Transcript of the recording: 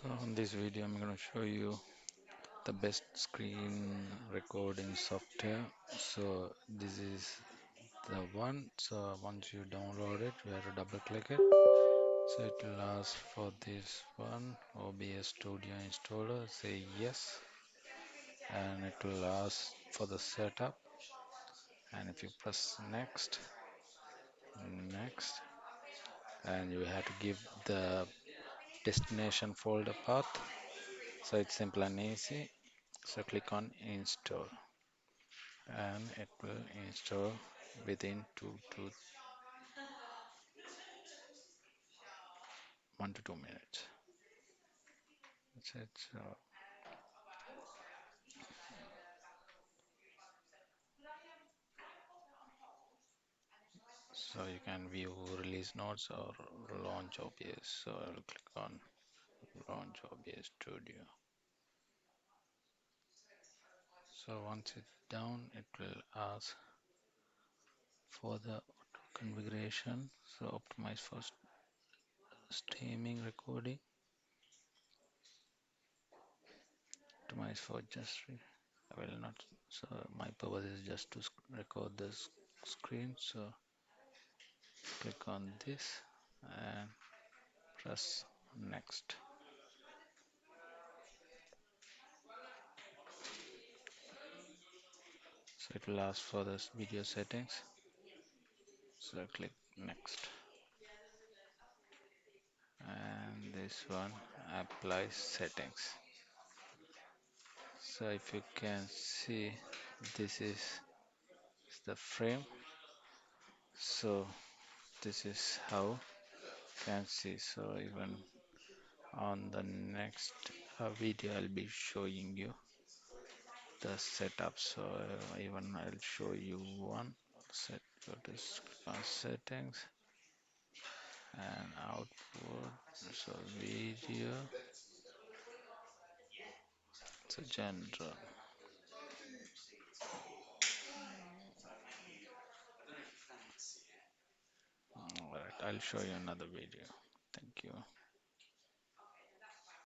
So in this video I'm going to show you the best screen recording software. So this is the one. So once you download it, you have to double click it. So it will ask for this one, OBS Studio installer. Say yes, and it will ask for the setup. And if you press next, and you have to give the destination folder path. So it's simple and easy. So click on install and it will install within 1 to 2 minutes. That's it. So you can view release notes or launch OBS. So I'll click on launch OBS Studio. So once it's down, it will ask for the auto configuration. So optimize for streaming recording, optimize for just I will not. So my purpose is just to record this screen. So click on this and press next. So it will ask for this video settings. So click next. And this one apply settings. So if you can see, this is the frame. So this is how you can see. So even on the next video, I'll be showing you the setup. So even I'll show you one set. Go to settings and output. So video. So general. Alright, I'll show you another video. Thank you.